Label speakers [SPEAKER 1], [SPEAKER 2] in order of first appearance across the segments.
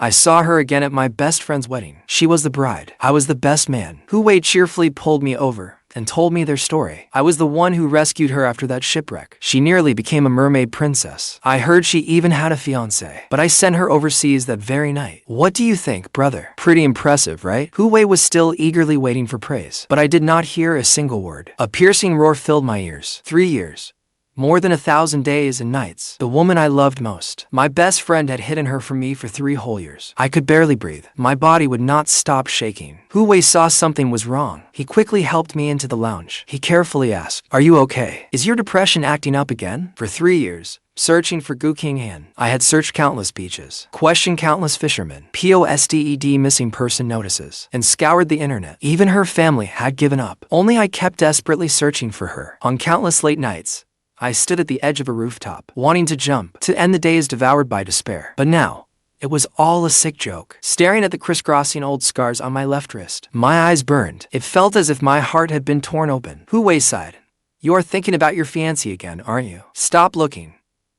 [SPEAKER 1] I saw her again at my best friend's wedding. She was the bride. I was the best man. Hu Wei cheerfully pulled me over and told me their story. I was the one who rescued her after that shipwreck. She nearly became a mermaid princess. I heard she even had a fiancé, but I sent her overseas that very night. What do you think, brother? Pretty impressive, right? Hu Wei was still eagerly waiting for praise, but I did not hear a single word. A piercing roar filled my ears. 3 years. More than 1,000 days and nights. The woman I loved most. My best friend had hidden her from me for 3 whole years. I could barely breathe. My body would not stop shaking. Hu Wei saw something was wrong. He quickly helped me into the lounge. He carefully asked, "Are you okay? Is your depression acting up again?" For 3 years, searching for Qinghan, I had searched countless beaches, questioned countless fishermen, posted missing person notices, and scoured the internet. Even her family had given up. Only I kept desperately searching for her. On countless late nights, I stood at the edge of a rooftop, wanting to jump, to end the days devoured by despair. But now, it was all a sick joke. Staring at the crisscrossing old scars on my left wrist, my eyes burned. It felt as if my heart had been torn open. Hu Wei sighed. "You are thinking about your fiancée again, aren't you? Stop looking.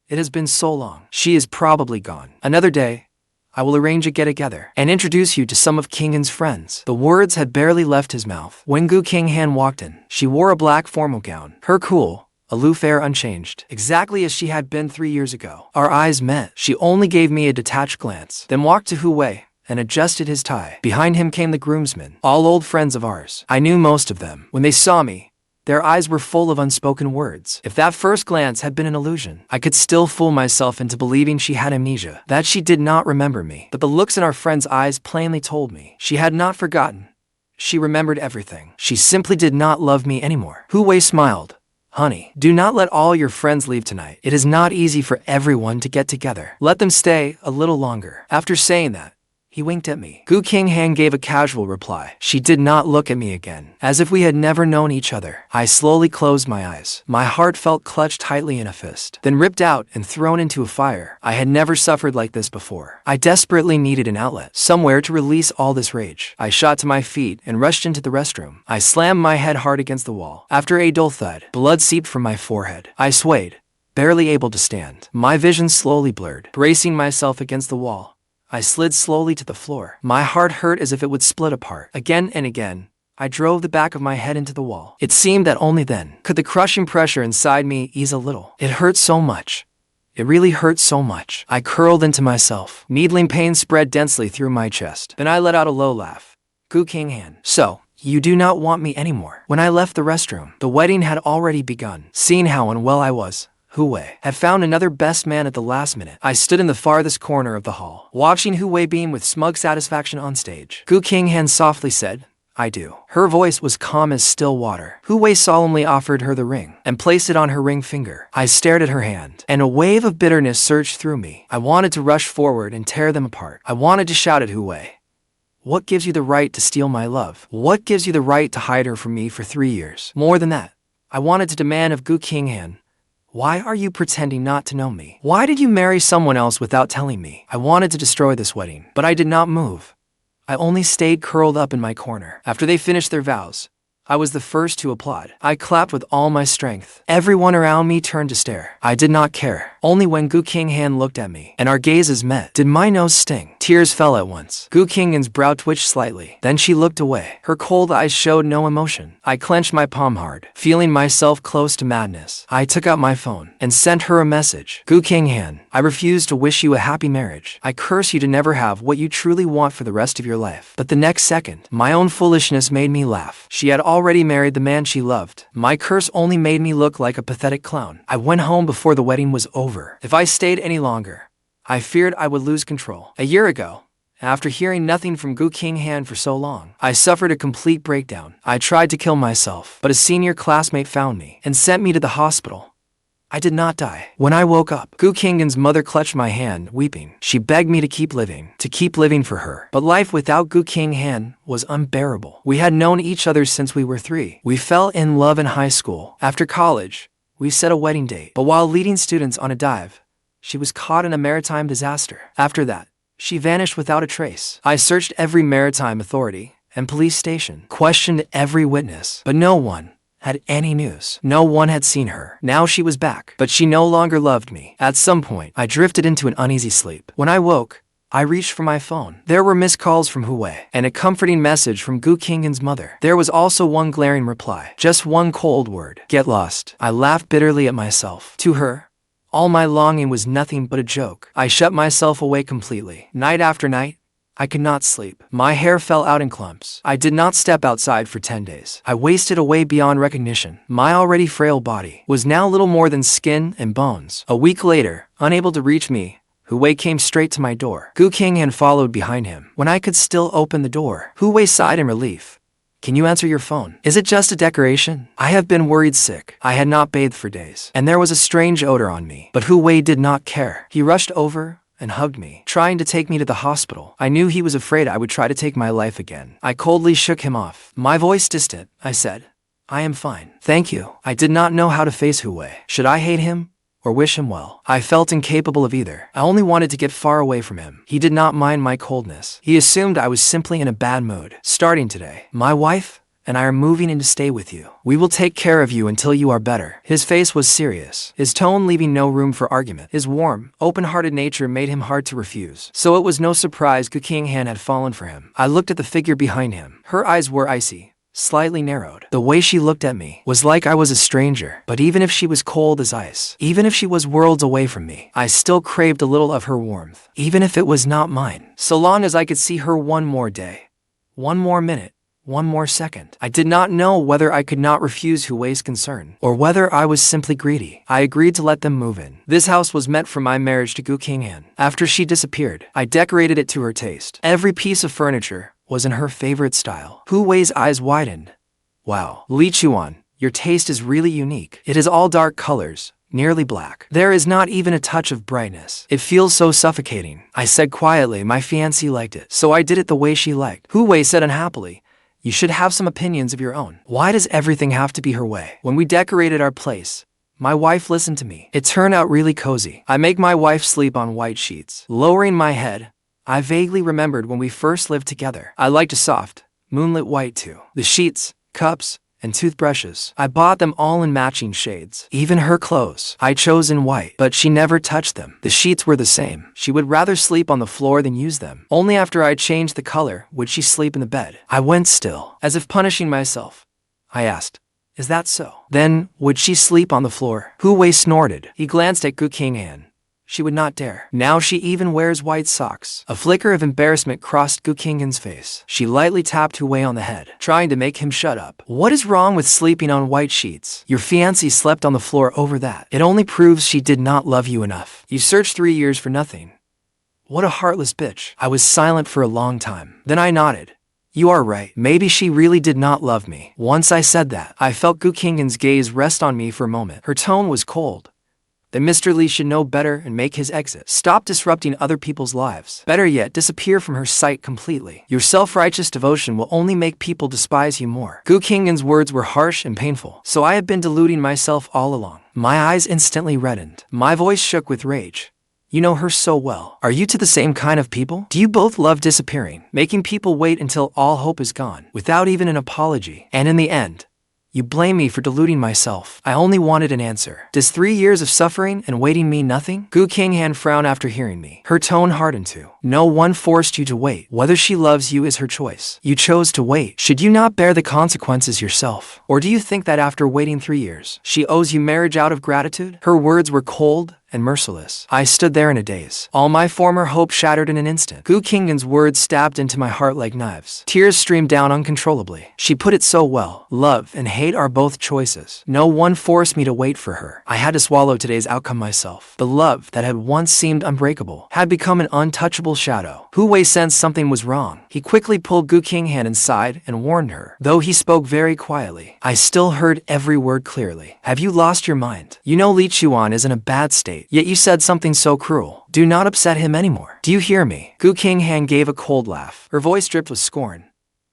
[SPEAKER 1] It has been so long. She is probably gone. Another day, I will arrange a get-together and introduce you to some of Qinghan's friends." The words had barely left his mouth when Qinghan walked in. She wore a black formal gown. Her cool, aloof air unchanged, exactly as she had been 3 years ago. Our eyes met. She only gave me a detached glance, then walked to Hu Wei and adjusted his tie. Behind him came the groomsmen, all old friends of ours. I knew most of them. When they saw me, their eyes were full of unspoken words. If that first glance had been an illusion, I could still fool myself into believing she had amnesia, that she did not remember me. But the looks in our friends' eyes plainly told me she had not forgotten. She remembered everything. She simply did not love me anymore. Hu Wei smiled. "Honey, do not let all your friends leave tonight. It is not easy for everyone to get together. Let them stay a little longer." After saying that, he winked at me. Qinghan gave a casual reply. She did not look at me again, as if we had never known each other. I slowly closed my eyes. My heart felt clutched tightly in a fist, then ripped out and thrown into a fire. I had never suffered like this before. I desperately needed an outlet, somewhere to release all this rage. I shot to my feet and rushed into the restroom. I slammed my head hard against the wall. After a dull thud, blood seeped from my forehead. I swayed, barely able to stand. My vision slowly blurred. Bracing myself against the wall, I slid slowly to the floor. My heart hurt as if it would split apart. Again and again, I drove the back of my head into the wall. It seemed that only then could the crushing pressure inside me ease a little. It hurt so much. It really hurt so much. I curled into myself. Needling pain spread densely through my chest. Then I let out a low laugh. Qinghan. "So, you do not want me anymore." When I left the restroom, the wedding had already begun. Seeing how unwell I was, Hu Wei had found another best man at the last minute. I stood in the farthest corner of the hall, watching Hu Wei beam with smug satisfaction on stage. Qinghan softly said, "I do." Her voice was calm as still water. Hu Wei solemnly offered her the ring and placed it on her ring finger. I stared at her hand, and a wave of bitterness surged through me. I wanted to rush forward and tear them apart. I wanted to shout at Hu Wei, "What gives you the right to steal my love? What gives you the right to hide her from me for 3 years? More than that, I wanted to demand of Qinghan, why are you pretending not to know me? Why did you marry someone else without telling me?" I wanted to destroy this wedding, but I did not move. I only stayed curled up in my corner. After they finished their vows, I was the first to applaud. I clapped with all my strength. Everyone around me turned to stare. I did not care. Only when Qinghan looked at me and our gazes met did my nose sting. Tears fell at once. Qinghan's brow twitched slightly. Then she looked away. Her cold eyes showed no emotion. I clenched my palm hard, feeling myself close to madness. I took out my phone and sent her a message. "Qinghan, I refuse to wish you a happy marriage. I curse you to never have what you truly want for the rest of your life." But the next second, my own foolishness made me laugh. She had already married the man she loved. My curse only made me look like a pathetic clown. I went home before the wedding was over. If I stayed any longer, I feared I would lose control. A year ago, after hearing nothing from Qinghan for so long, I suffered a complete breakdown. I tried to kill myself, but a senior classmate found me and sent me to the hospital. I did not die. When I woke up, Qinghan's mother clutched my hand, weeping. She begged me to keep living for her. But life without Qinghan was unbearable. We had known each other since we were 3. We fell in love in high school. After college, we set a wedding date. But while leading students on a dive, she was caught in a maritime disaster. After that, she vanished without a trace. I searched every maritime authority and police station, questioned every witness, but no one had any news. No one had seen her. Now she was back, but she no longer loved me. At some point, I drifted into an uneasy sleep. When I woke, I reached for my phone. There were missed calls from Hu Wei, and a comforting message from Gu Qinghan's mother. There was also one glaring reply. Just one cold word. Get lost. I laughed bitterly at myself. To her, all my longing was nothing but a joke. I shut myself away completely. Night after night, I could not sleep. My hair fell out in clumps. I did not step outside for 10 days. I wasted away beyond recognition. My already frail body was now little more than skin and bones. A week later, unable to reach me, Hu Wei came straight to my door. Gu Qinghan followed behind him. When I could still open the door, Hu Wei sighed in relief. Can you answer your phone? Is it just a decoration? I have been worried sick. I had not bathed for days, and there was a strange odor on me. But Hu Wei did not care. He rushed over and hugged me, trying to take me to the hospital. I knew he was afraid I would try to take my life again. I coldly shook him off. My voice distant, I said, I am fine. Thank you. I did not know how to face Hu Wei. Should I hate him or wish him well? I felt incapable of either. I only wanted to get far away from him. He did not mind my coldness. He assumed I was simply in a bad mood. Starting today, my wife and I are moving in to stay with you. We will take care of you until you are better. His face was serious, his tone leaving no room for argument. His warm, open-hearted nature made him hard to refuse. So it was no surprise Gu Qinghan had fallen for him. I looked at the figure behind him. Her eyes were icy, slightly narrowed. The way she looked at me was like I was a stranger. But even if she was cold as ice, even if she was worlds away from me, I still craved a little of her warmth, even if it was not mine. So long as I could see her one more day, one more minute, one more second. I did not know whether I could not refuse Hu Wei's concern, or whether I was simply greedy. I agreed to let them move in. This house was meant for my marriage to Gu Qinghan. After she disappeared, I decorated it to her taste. Every piece of furniture was in her favorite style. Hu Wei's eyes widened. Wow, Li Chuan, your taste is really unique. It is all dark colors, nearly black. There is not even a touch of brightness. It feels so suffocating. I said quietly my fiancée liked it, so I did it the way she liked. Hu Wei said unhappily, you should have some opinions of your own. Why does everything have to be her way? When we decorated our place, my wife listened to me. It turned out really cozy. I make my wife sleep on white sheets. Lowering my head, I vaguely remembered when we first lived together. I liked a soft, moonlit white too. The sheets, cups, and toothbrushes. I bought them all in matching shades. Even her clothes, I chose in white, but she never touched them. The sheets were the same. She would rather sleep on the floor than use them. Only after I changed the color would she sleep in the bed. I went still, as if punishing myself. I asked, is that so? Then, would she sleep on the floor? Hu Wei snorted. He glanced at Gu Qinghan. She would not dare. Now she even wears white socks. A flicker of embarrassment crossed Gu Qinghan's face. She lightly tapped Hu Wei on the head, trying to make him shut up. What is wrong with sleeping on white sheets? Your fiancée slept on the floor over that. It only proves she did not love you enough. You searched 3 years for nothing. What a heartless bitch. I was silent for a long time. Then I nodded. You are right. Maybe she really did not love me. Once I said that, I felt Gu Qinghan's gaze rest on me for a moment. Her tone was cold. That Mr. Li should know better and make his exit. Stop disrupting other people's lives. Better yet, disappear from her sight completely. Your self-righteous devotion will only make people despise you more. Gu Qinghan's words were harsh and painful. So I had been deluding myself all along. My eyes instantly reddened. My voice shook with rage. You know her so well. Are you to the same kind of people? Do you both love disappearing, making people wait until all hope is gone, without even an apology? And in the end, you blame me for deluding myself. I only wanted an answer. Does 3 years of suffering and waiting mean nothing? Gu Qinghan frowned after hearing me. Her tone hardened too. No one forced you to wait. Whether she loves you is her choice. You chose to wait. Should you not bear the consequences yourself? Or do you think that after waiting 3 years, she owes you marriage out of gratitude? Her words were cold and merciless. I stood there in a daze. All my former hope shattered in an instant. Gu Qinghan's words stabbed into my heart like knives. Tears streamed down uncontrollably. She put it so well. Love and hate are both choices. No one forced me to wait for her. I had to swallow today's outcome myself. The love that had once seemed unbreakable had become an untouchable shadow. Hu Wei sensed something was wrong. He quickly pulled Gu Qinghan inside and warned her. Though he spoke very quietly, I still heard every word clearly. Have you lost your mind? You know Li Chuan is in a bad state. Yet you said something so cruel. Do not upset him anymore. Do you hear me? Gu Qinghan gave a cold laugh. Her voice dripped with scorn.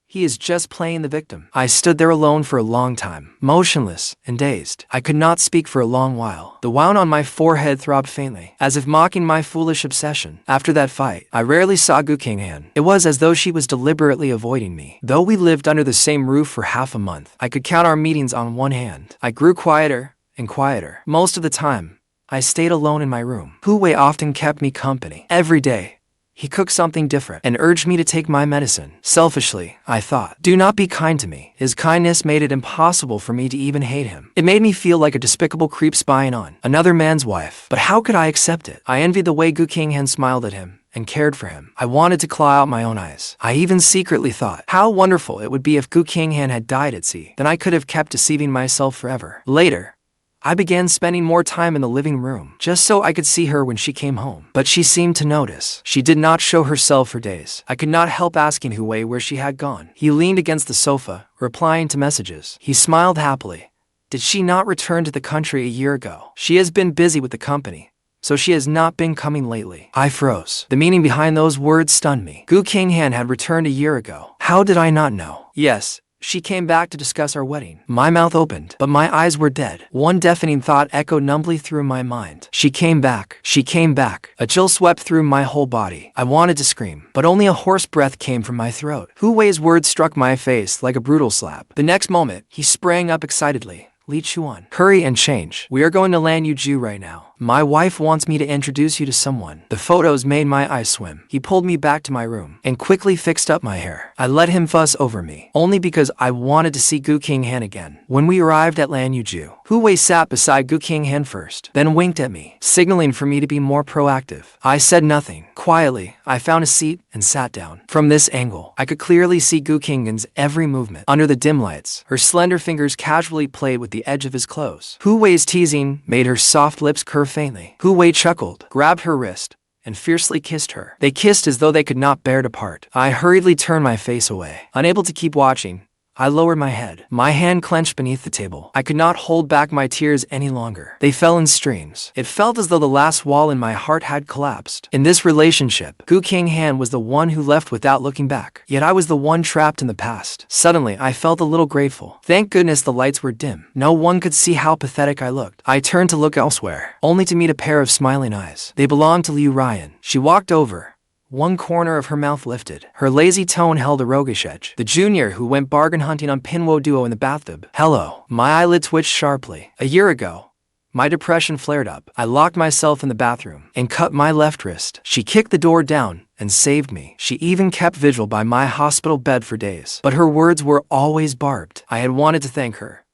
[SPEAKER 1] He is just playing the victim. I stood there alone for a long time, motionless and dazed. I could not speak for a long while. The wound on my forehead throbbed faintly, as if mocking my foolish obsession. After that fight, I rarely saw Gu Qinghan. It was as though she was deliberately avoiding me. Though we lived under the same roof for half a month, I could count our meetings on one hand. I grew quieter and quieter. Most of the time, I stayed alone in my room. Hu Wei often kept me company. Every day, He cooked something different and urged me to take my medicine. Selfishly, I thought, do not be kind to me. His kindness made it impossible for me to even hate him. It made me feel like a despicable creep spying on another man's wife. But how could I accept it? I envied the way Qinghan smiled at him and cared for him. I wanted to claw out my own eyes. I even secretly thought how wonderful it would be if Qinghan had died at sea. Then I could have kept deceiving myself forever. Later, I began spending more time in the living room, just so I could see her when she came home. But she seemed to notice. She did not show herself for days. I could not help asking Hui where she had gone. He leaned against the sofa, replying to messages. He smiled happily. Did she not return to the country a year ago? She has been busy with the company, so she has not been coming lately. I froze. The meaning behind those words stunned me. Qinghan had returned a year ago. How did I not know? Yes. She came back to discuss our wedding. My mouth opened, but my eyes were dead. One deafening thought echoed numbly through my mind. She came back. She came back. A chill swept through my whole body. I wanted to scream, but only a hoarse breath came from my throat. Hui's words struck my face like a brutal slap. The next moment, he sprang up excitedly. Chuan, hurry and change. We are going to Lanyuju right now. My wife wants me to introduce you to someone. The photos made my eyes swim. He pulled me back to my room and quickly fixed up my hair. I let him fuss over me, only because I wanted to see Qinghan again. When we arrived at Lanyuju, Hui sat beside Qinghan first, then winked at me, signaling for me to be more proactive. I said nothing. Quietly, I found a seat and sat down. From this angle, I could clearly see Qinghan's every movement. Under the dim lights, her slender fingers casually played with the edge of his clothes. Hui's teasing made her soft lips curve faintly. Hui chuckled, grabbed her wrist, and fiercely kissed her. They kissed as though they could not bear to part. I hurriedly turned my face away. Unable to keep watching, I lowered my head. My hand clenched beneath the table. I could not hold back my tears any longer. They fell in streams. It felt as though the last wall in my heart had collapsed. In this relationship, Qinghan was the one who left without looking back. Yet I was the one trapped in the past. Suddenly, I felt a little grateful. Thank goodness the lights were dim. No one could see how pathetic I looked. I turned to look elsewhere, only to meet a pair of smiling eyes. They belonged to Ruyan. She walked over. One corner of her mouth lifted. Her lazy tone held a roguish edge. The junior who went bargain hunting on Pinwo Duo in the bathtub. Hello. My eyelid twitched sharply. A year ago, my depression flared up. I locked myself in the bathroom and cut my left wrist. She kicked the door down and saved me. She even kept vigil by my hospital bed for days. But her words were always barbed. I had wanted to thank her,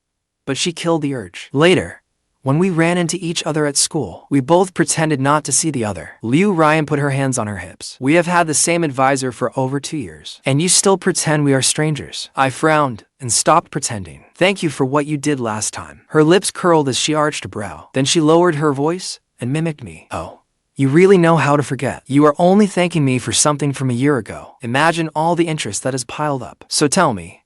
[SPEAKER 1] but she killed the urge. Later, when we ran into each other at school, we both pretended not to see the other. Ruyan put her hands on her hips. We have had the same advisor for over 2 years, and you still pretend we are strangers. I frowned and stopped pretending. Thank you for what you did last time. Her lips curled as she arched a brow. Then she lowered her voice and mimicked me. Oh, you really know how to forget. You are only thanking me for something from a year ago. Imagine all the interest that has piled up. So tell me,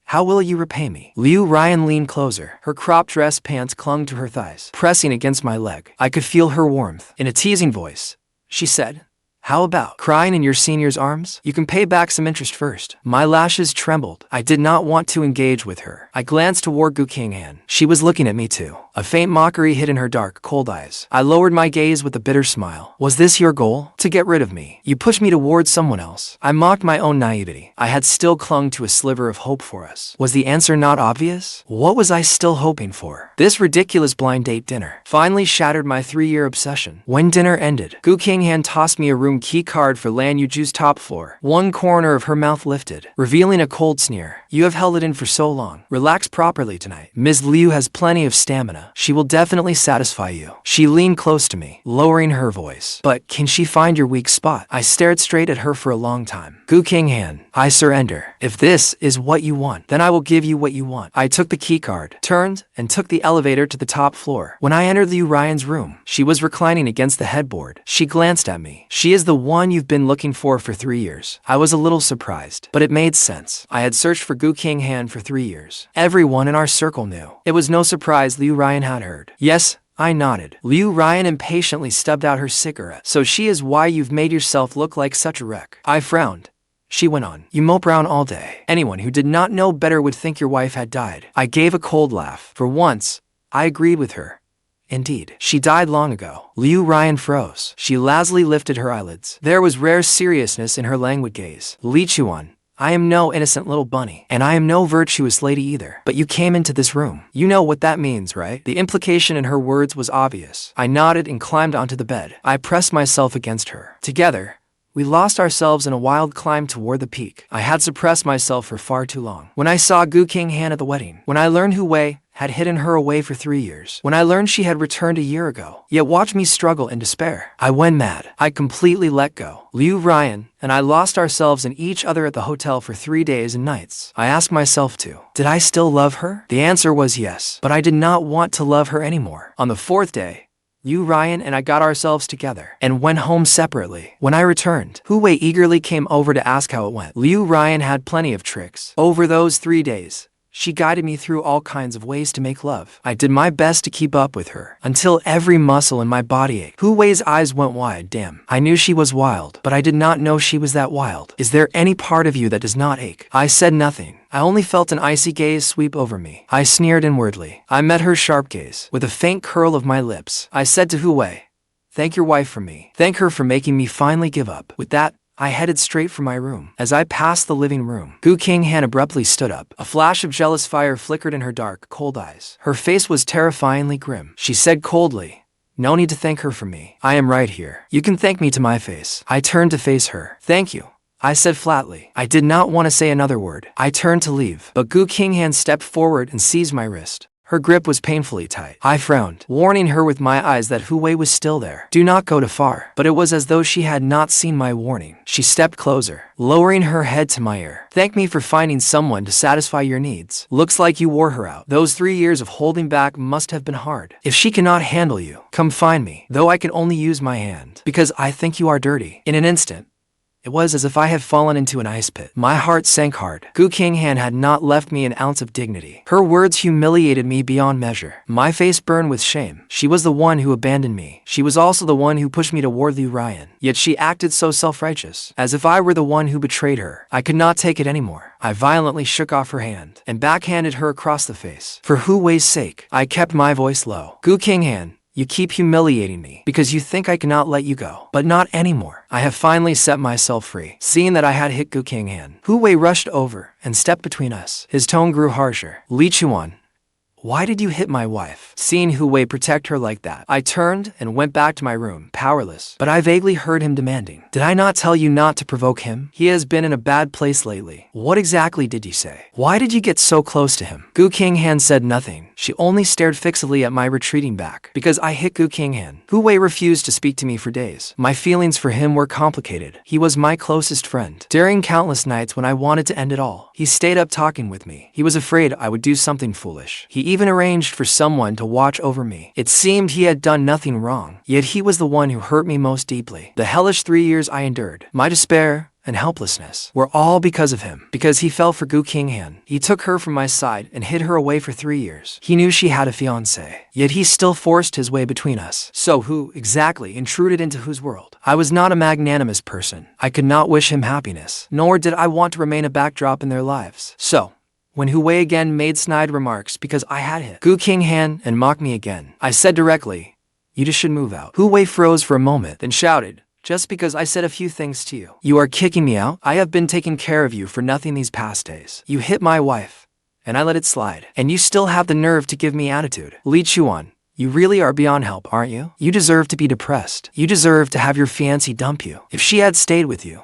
[SPEAKER 1] how will you repay me? Ruyan leaned closer. Her cropped dress pants clung to her thighs, pressing against my leg. I could feel her warmth. In a teasing voice, she said, how about crying in your senior's arms? You can pay back some interest first. My lashes trembled. I did not want to engage with her. I glanced toward Qinghan. She was looking at me too. A faint mockery hid in her dark, cold eyes. I lowered my gaze with a bitter smile. Was this your goal? To get rid of me? You pushed me towards someone else. I mocked my own naivety. I had still clung to a sliver of hope for us. Was the answer not obvious? What was I still hoping for? This ridiculous blind date dinner finally shattered my 3-year obsession. When dinner ended, Qinghan tossed me a room key card for Lanyuju's top floor. One corner of her mouth lifted, revealing a cold sneer. You have held it in for so long. Relax properly tonight. Ms. Liu has plenty of stamina. She will definitely satisfy you. She leaned close to me, lowering her voice. But can she find your weak spot? I stared straight at her for a long time. Qinghan, I surrender. If this is what you want, then I will give you what you want. I took the key card, turned, and took the elevator to the top floor. When I entered Ruyan's room, she was reclining against the headboard. She glanced at me. She is the one you've been looking for 3 years. I was a little surprised, but it made sense. I had searched for Qinghan for 3 years. Everyone in our circle knew. It was no surprise Ruyan had heard. Yes, I nodded. Ruyan impatiently stubbed out her cigarette. So she is why you've made yourself look like such a wreck. I frowned. She went on. You mope around all day. Anyone who did not know better would think your wife had died. I gave a cold laugh. For once, I agreed with her. Indeed, she died long ago. Ruyan froze. She lazily lifted her eyelids. There was rare seriousness in her languid gaze. Chuan, I am no innocent little bunny, and I am no virtuous lady either. But you came into this room. You know what that means, right? The implication in her words was obvious. I nodded and climbed onto the bed. I pressed myself against her. Together, We lost ourselves in a wild climb toward the peak. I had suppressed myself for far too long. When I saw Qinghan at the wedding, when I learned Wei had hidden her away for 3 years, when I learned she had returned a year ago, yet watched me struggle in despair, I went mad. I completely let go. Ruyan and I lost ourselves in each other at the hotel for 3 days and nights. I asked myself did I still love her? The answer was yes, but I did not want to love her anymore. On the 4th day, Ruyan and I got ourselves together and went home separately. When I returned, Wei eagerly came over to ask how it went. Ruyan had plenty of tricks. Over those 3 days, she guided me through all kinds of ways to make love. I did my best to keep up with her, until every muscle in my body ached. Wei's eyes went wide. Damn, I knew she was wild, but I did not know she was that wild. Is there any part of you that does not ache? I said nothing. I only felt an icy gaze sweep over me. I sneered inwardly. I met her sharp gaze. With a faint curl of my lips, I said to Wei, "Thank your wife for me. Thank her for making me finally give up." With that, I headed straight for my room. As I passed the living room, Qinghan abruptly stood up. A flash of jealous fire flickered in her dark, cold eyes. Her face was terrifyingly grim. She said coldly, "No need to thank her for me. I am right here. You can thank me to my face." I turned to face her. "Thank you," I said flatly. I did not want to say another word. I turned to leave, but Qinghan stepped forward and seized my wrist. Her grip was painfully tight. I frowned, warning her with my eyes that Wei was still there. "Do not go too far." But it was as though she had not seen my warning. She stepped closer, lowering her head to my ear. "Thank me for finding someone to satisfy your needs. Looks like you wore her out. Those 3 years of holding back must have been hard. If she cannot handle you, come find me, though I can only use my hand, because I think you are dirty." In an instant, it was as if I had fallen into an ice pit. My heart sank hard. Qinghan had not left me an ounce of dignity. Her words humiliated me beyond measure. My face burned with shame. She was the one who abandoned me. She was also the one who pushed me toward Ruyan. Yet she acted so self-righteous, as if I were the one who betrayed her. I could not take it anymore. I violently shook off her hand and backhanded her across the face. For Wei's sake, I kept my voice low. "Qinghan, you keep humiliating me because you think I cannot let you go. But not anymore. I have finally set myself free." Seeing that I had hit Qinghan, Wei rushed over and stepped between us. His tone grew harsher. "Chuan, why did you hit my wife?" Seeing Wei protect her like that, I turned and went back to my room, powerless. But I vaguely heard him demanding, "Did I not tell you not to provoke him? He has been in a bad place lately." "What exactly did you say? Why did you get so close to him?" Qinghan said nothing. She only stared fixedly at my retreating back. Because I hit Qinghan, Wei refused to speak to me for days. My feelings for him were complicated. He was my closest friend. During countless nights when I wanted to end it all, he stayed up talking with me. He was afraid I would do something foolish. He even arranged for someone to watch over me. It seemed he had done nothing wrong, yet he was the one who hurt me most deeply. The hellish 3 years I endured, my despair and helplessness, were all because of him. Because he fell for Qinghan. He took her from my side and hid her away for 3 years. He knew she had a fiancé, yet he still forced his way between us. So who, exactly, intruded into whose world? I was not a magnanimous person. I could not wish him happiness, nor did I want to remain a backdrop in their lives. So, when Wei again made snide remarks because I had hit Qinghan and mocked me again, I said directly, "You just should move out." Wei froze for a moment, then shouted, "Just because I said a few things to you, you are kicking me out? I have been taking care of you for nothing these past days. You hit my wife, and I let it slide. And you still have the nerve to give me attitude. Chuan, you really are beyond help, aren't you? You deserve to be depressed. You deserve to have your fiancée dump you. If she had stayed with you,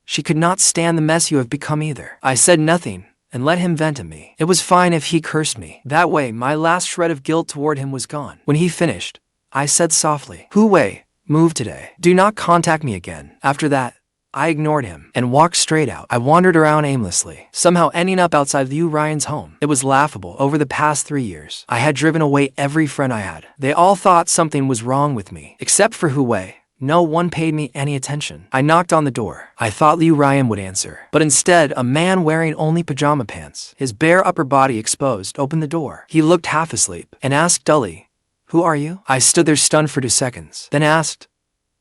[SPEAKER 1] she could not stand the mess you have become either." I said nothing and let him vent at me. It was fine if he cursed me. That way, my last shred of guilt toward him was gone. When he finished, I said softly, "Wei, move today. Do not contact me again." After that, I ignored him and walked straight out. I wandered around aimlessly, somehow ending up outside Ruyan's home. It was laughable. Over the past 3 years, I had driven away every friend I had. They all thought something was wrong with me, except for Wei. No one paid me any attention. I knocked on the door. I thought Ruyan would answer, but instead, a man wearing only pajama pants, his bare upper body exposed, opened the door. He looked half asleep and asked dully, "Who are you?" I stood there stunned for 2 seconds, then asked,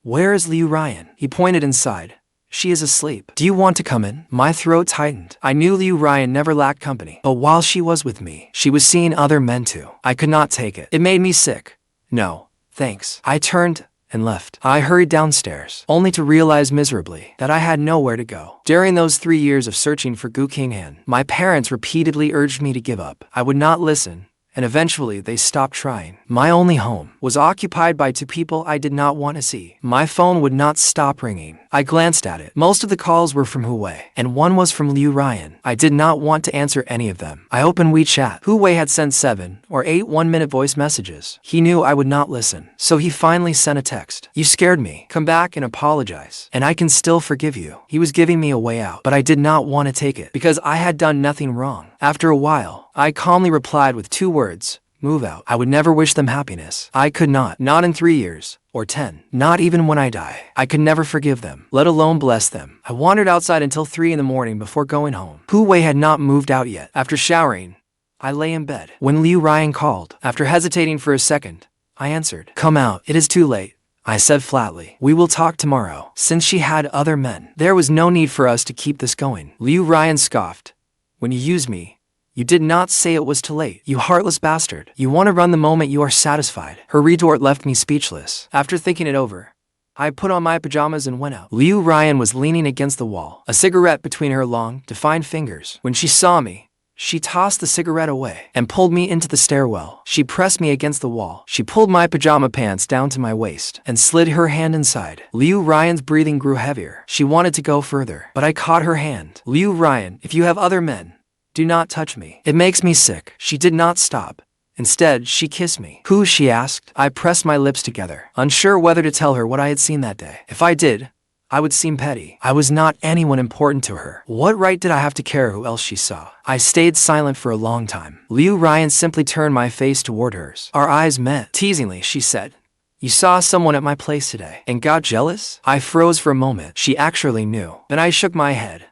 [SPEAKER 1] "Where is Ruyan?" He pointed inside. "She is asleep. Do you want to come in?" My throat tightened. I knew Ruyan never lacked company, but while she was with me, she was seeing other men too. I could not take it. It made me sick. "No, thanks." I turned and left. I hurried downstairs, only to realize miserably that I had nowhere to go. During those 3 years of searching for Qinghan, my parents repeatedly urged me to give up. I would not listen, and eventually they stopped trying. My only home was occupied by two people I did not want to see. My phone would not stop ringing. I glanced at it. Most of the calls were from Hu, and one was from Ruyan. I did not want to answer any of them. I opened WeChat. Hu had sent 7 or 8 one-minute voice messages. He knew I would not listen, so he finally sent a text. "You scared me. Come back and apologize, and I can still forgive you." He was giving me a way out, but I did not want to take it because I had done nothing wrong. After a while, I calmly replied with 2 words: "Move out." I would never wish them happiness. I could not in 3 years, or 10, not even when I die. I could never forgive them, let alone bless them. I wandered outside until 3 in the morning before going home. Hu had not moved out yet. After showering, I lay in bed. When Ruyan called, after hesitating for a second, I answered. "Come out, it is too late," I said flatly. "We will talk tomorrow." Since she had other men, there was no need for us to keep this going. Ruyan scoffed. "When you used me, you did not say it was too late, you heartless bastard. You want to run the moment you are satisfied." Her retort left me speechless. After thinking it over, I put on my pajamas and went out. Ruyan was leaning against the wall, a cigarette between her long, defined fingers. When she saw me, she tossed the cigarette away and pulled me into the stairwell. She pressed me against the wall. She pulled my pajama pants down to my waist and slid her hand inside. Ruyan's breathing grew heavier. She wanted to go further, but I caught her hand. "Ruyan, if you have other men, do not touch me. It makes me sick." She did not stop. Instead, she kissed me. "Who?" she asked. I pressed my lips together, unsure whether to tell her what I had seen that day. If I did, I would seem petty. I was not anyone important to her. What right did I have to care who else she saw? I stayed silent for a long time. Ruyan simply turned my face toward hers. Our eyes met. Teasingly, she said, "You saw someone at my place today and got jealous?" I froze for a moment. She actually knew. Then I shook my head.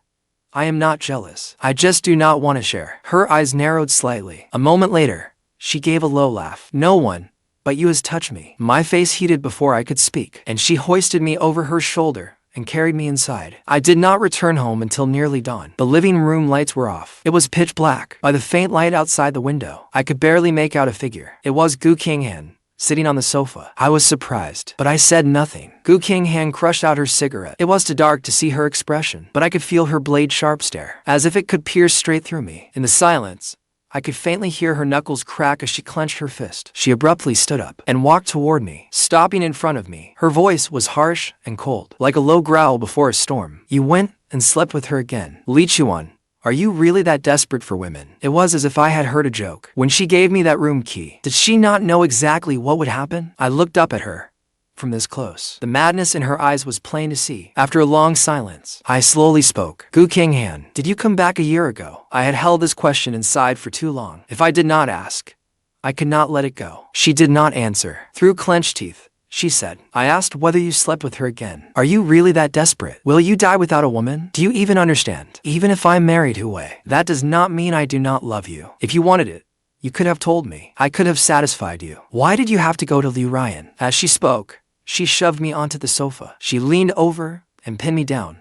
[SPEAKER 1] "I am not jealous. I just do not want to share." Her eyes narrowed slightly. A moment later, she gave a low laugh. "No one but you has touched me." My face heated before I could speak, and she hoisted me over her shoulder and carried me inside. I did not return home until nearly dawn. The living room lights were off. It was pitch black. By the faint light outside the window, I could barely make out a figure. It was Qinghan, sitting on the sofa. I was surprised, but I said nothing. Qinghan crushed out her cigarette. It was too dark to see her expression, but I could feel her blade-sharp stare, as if it could pierce straight through me. In the silence, I could faintly hear her knuckles crack as she clenched her fist. She abruptly stood up and walked toward me, stopping in front of me. Her voice was harsh and cold, like a low growl before a storm. "You went and slept with her again. Chuan, are you really that desperate for women?" It was as if I had heard a joke. When she gave me that room key, did she not know exactly what would happen? I looked up at her. From this close, the madness in her eyes was plain to see. After a long silence, I slowly spoke. "Qinghan, did you come back a year ago?" I had held this question inside for too long. If I did not ask, I could not let it go. She did not answer. Through clenched teeth, she said, "I asked whether you slept with her again. Are you really that desperate? Will you die without a woman? Do you even understand? Even if I'm married, Hu, that does not mean I do not love you. If you wanted it, you could have told me. I could have satisfied you. Why did you have to go to Ruyan?" As she spoke, she shoved me onto the sofa. She leaned over and pinned me down.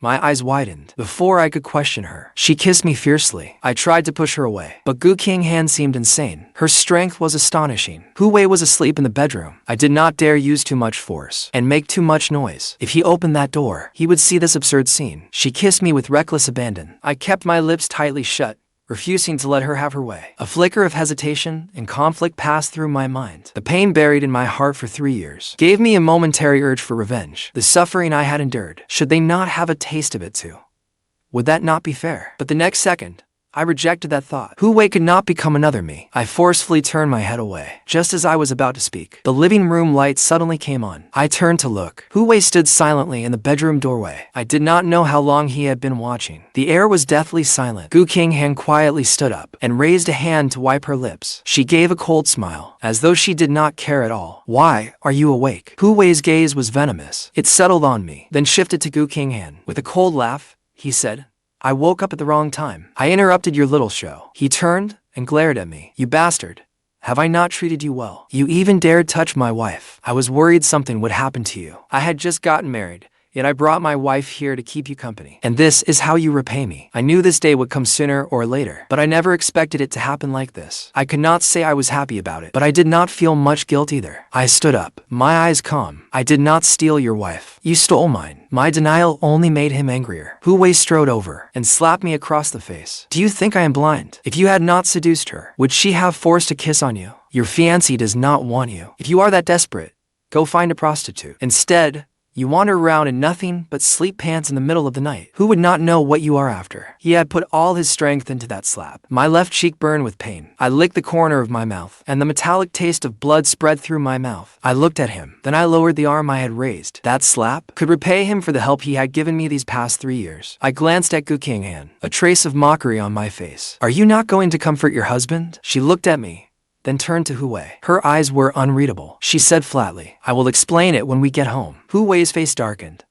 [SPEAKER 1] My eyes widened. Before I could question her, she kissed me fiercely. I tried to push her away, but Qinghan seemed insane. Her strength was astonishing. Hu was asleep in the bedroom. I did not dare use too much force and make too much noise. If he opened that door, he would see this absurd scene. She kissed me with reckless abandon. I kept my lips tightly shut, refusing to let her have her way. A flicker of hesitation and conflict passed through my mind. The pain buried in my heart for 3 years gave me a momentary urge for revenge. The suffering I had endured, should they not have a taste of it too? Would that not be fair? But the next second, I rejected that thought. Hu could not become another me. I forcefully turned my head away. Just as I was about to speak, the living room light suddenly came on. I turned to look. Hu stood silently in the bedroom doorway. I did not know how long he had been watching. The air was deathly silent. Qinghan quietly stood up and raised a hand to wipe her lips. She gave a cold smile, as though she did not care at all. "Why are you awake?" Hu's gaze was venomous. It settled on me, then shifted to Qinghan. With a cold laugh, he said, "I woke up at the wrong time. I interrupted your little show." He turned and glared at me. "You bastard. Have I not treated you well? You even dared touch my wife. I was worried something would happen to you. I had just gotten married. Yet I brought my wife here to keep you company. And this is how you repay me. I knew this day would come sooner or later, but I never expected it to happen like this. I could not say I was happy about it, but I did not feel much guilt either. I stood up, my eyes calm. I did not steal your wife. You stole mine. My denial only made him angrier. Hu Wei strode over and slapped me across the face. Do you think I am blind? If you had not seduced her, would she have forced a kiss on you? Your fiancé does not want you. If you are that desperate, go find a prostitute. Instead, you wander around in nothing but sleep pants in the middle of the night. Who would not know what you are after? He had put all his strength into that slap. My left cheek burned with pain. I licked the corner of my mouth, and the metallic taste of blood spread through my mouth. I looked at him. Then I lowered the arm I had raised. That slap could repay him for the help he had given me these past 3 years. I glanced at Qinghan, a trace of mockery on my face. Are you not going to comfort your husband? She looked at me, then turned to Hu Wei. Her eyes were unreadable. She said flatly, I will explain it when we get home. Hu Wei's face darkened.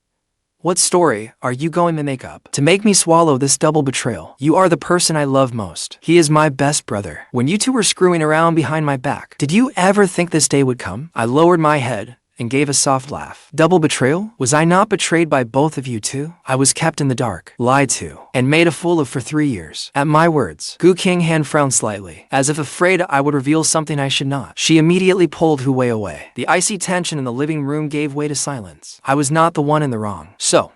[SPEAKER 1] What story are you going to make up to make me swallow this double betrayal? You are the person I love most. He is my best brother. When you two were screwing around behind my back, did you ever think this day would come? I lowered my head and gave a soft laugh. Double betrayal? Was I not betrayed by both of you too? I was kept in the dark, lied to, and made a fool of for 3 years. At my words, Qinghan frowned slightly, as if afraid I would reveal something I should not. She immediately pulled Hu Wei away. The icy tension in the living room gave way to silence. I was not the one in the wrong. So,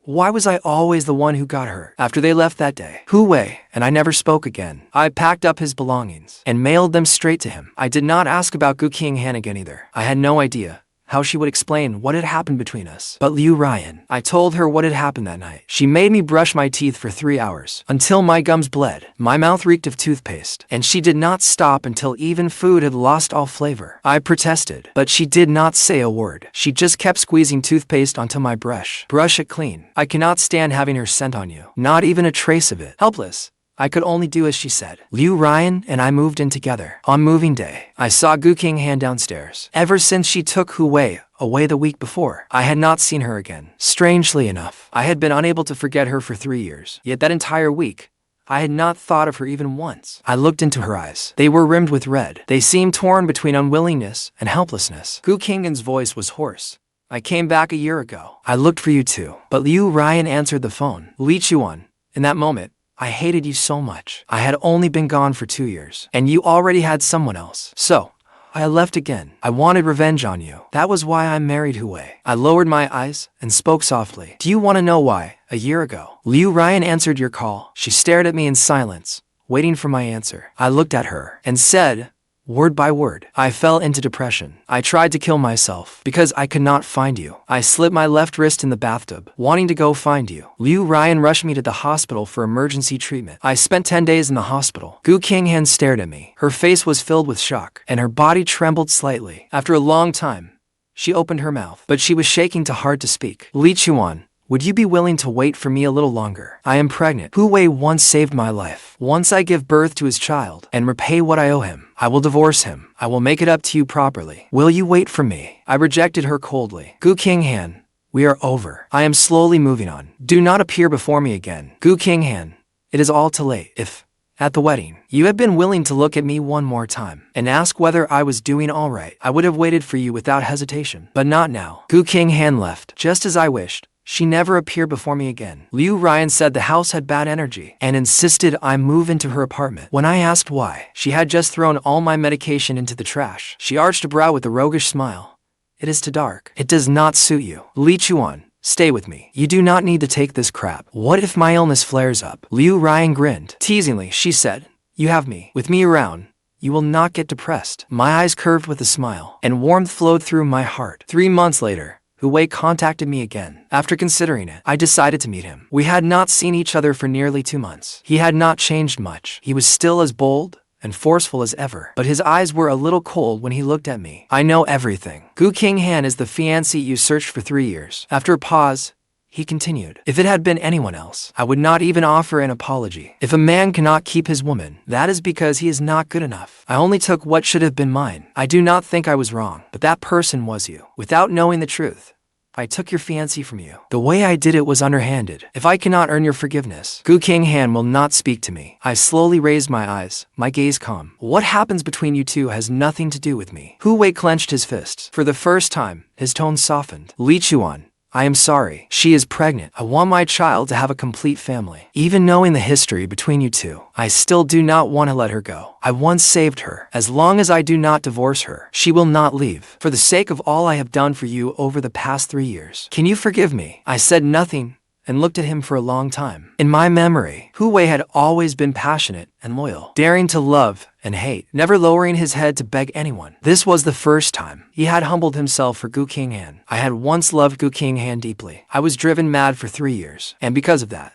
[SPEAKER 1] why was I always the one who got hurt? After they left that day, Hu Wei and I never spoke again. I packed up his belongings and mailed them straight to him. I did not ask about Qinghan again either. I had no idea how she would explain what had happened between us. But Ruyan, I told her what had happened that night. She made me brush my teeth for 3 hours, until my gums bled. My mouth reeked of toothpaste, and she did not stop until even food had lost all flavor. I protested, but she did not say a word. She just kept squeezing toothpaste onto my brush. Brush it clean. I cannot stand having her scent on you. Not even a trace of it. Helpless, I could only do as she said. Ruyan and I moved in together. On moving day, I saw Qinghan downstairs. Ever since she took Hu Wei away the week before, I had not seen her again. Strangely enough, I had been unable to forget her for 3 years. Yet that entire week, I had not thought of her even once. I looked into her eyes. They were rimmed with red. They seemed torn between unwillingness and helplessness. Qinghan's voice was hoarse. I came back a year ago. I looked for you too. But Ruyan answered the phone. Chuan, in that moment, I hated you so much. I had only been gone for 2 years, and you already had someone else. So, I left again. I wanted revenge on you. That was why I married Hu Wei. I lowered my eyes and spoke softly. Do you want to know why? A year ago, Ruyan answered your call. She stared at me in silence, waiting for my answer. I looked at her and said, word by word, I fell into depression. I tried to kill myself because I could not find you. I slit my left wrist in the bathtub, wanting to go find you. Ruyan rushed me to the hospital for emergency treatment. I spent 10 days in the hospital. Qinghan stared at me. Her face was filled with shock, and her body trembled slightly. After a long time, she opened her mouth, but she was shaking too hard to speak. Chuan, would you be willing to wait for me a little longer? I am pregnant. Hu Wei once saved my life. Once I give birth to his child and repay what I owe him, I will divorce him. I will make it up to you properly. Will you wait for me? I rejected her coldly. Qinghan, we are over. I am slowly moving on. Do not appear before me again. Qinghan, it is all too late. If, at the wedding, you had been willing to look at me one more time and ask whether I was doing all right, I would have waited for you without hesitation. But not now. Qinghan left, just as I wished. She never appeared before me again. Ruyan said the house had bad energy and insisted I move into her apartment. When I asked why, she had just thrown all my medication into the trash. She arched a brow with a roguish smile. It is too dark. It does not suit you. Chuan, stay with me. You do not need to take this crap. What if my illness flares up? Ruyan grinned. Teasingly, she said, you have me. With me around, you will not get depressed. My eyes curved with a smile, and warmth flowed through my heart. 3 months later, Hu Wei contacted me again. After considering it, I decided to meet him. We had not seen each other for nearly 2 months. He had not changed much. He was still as bold and forceful as ever, but his eyes were a little cold when he looked at me. I know everything. Qinghan is the fiancée you searched for 3 years. After a pause, he continued, if it had been anyone else, I would not even offer an apology. If a man cannot keep his woman, that is because he is not good enough. I only took what should have been mine. I do not think I was wrong, but that person was you. Without knowing the truth, I took your fiancé from you. The way I did it was underhanded. If I cannot earn your forgiveness, Qinghan will not speak to me. I slowly raised my eyes, my gaze calm. What happens between you two has nothing to do with me. Hu Wei clenched his fists. For the first time, his tone softened. Chuan, I am sorry. She is pregnant. I want my child to have a complete family. Even knowing the history between you two, I still do not want to let her go. I once saved her. As long as I do not divorce her, she will not leave. For the sake of all I have done for you over the past 3 years, can you forgive me? I said nothing and looked at him for a long time. In my memory, Hu Wei had always been passionate and loyal, daring to love and hate, never lowering his head to beg anyone. This was the first time he had humbled himself for Qinghan. I had once loved Qinghan deeply. I was driven mad for 3 years, and because of that,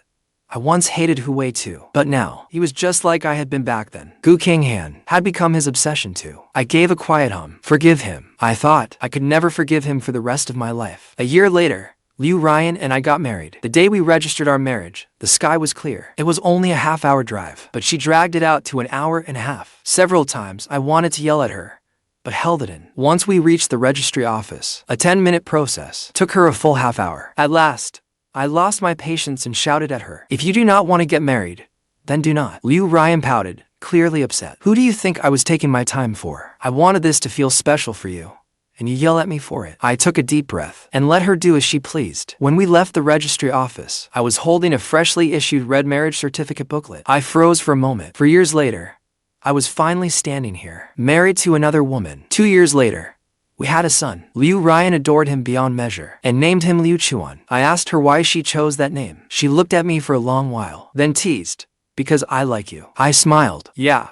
[SPEAKER 1] I once hated Hu Wei too. But now, he was just like I had been back then. Qinghan had become his obsession too. I gave a quiet hum. Forgive him. I thought I could never forgive him for the rest of my life. A year later, Ruyan and I got married. The day we registered our marriage, the sky was clear. It was only a half-hour drive, but she dragged it out to an hour and a half. Several times, I wanted to yell at her, but held it in. Once we reached the registry office, a 10-minute process took her a full half hour. At last, I lost my patience and shouted at her, "If you do not want to get married, then do not." Ruyan pouted, clearly upset. "Who do you think I was taking my time for? I wanted this to feel special for you, and you yell at me for it." I took a deep breath and let her do as she pleased. When we left the registry office, I was holding a freshly issued red marriage certificate booklet. I froze for a moment. For years later, I was finally standing here, married to another woman. 2 years later, we had a son. Ruyan adored him beyond measure and named him Chuan. I asked her why she chose that name. She looked at me for a long while, then teased, "Because I like you." I smiled. "Yeah,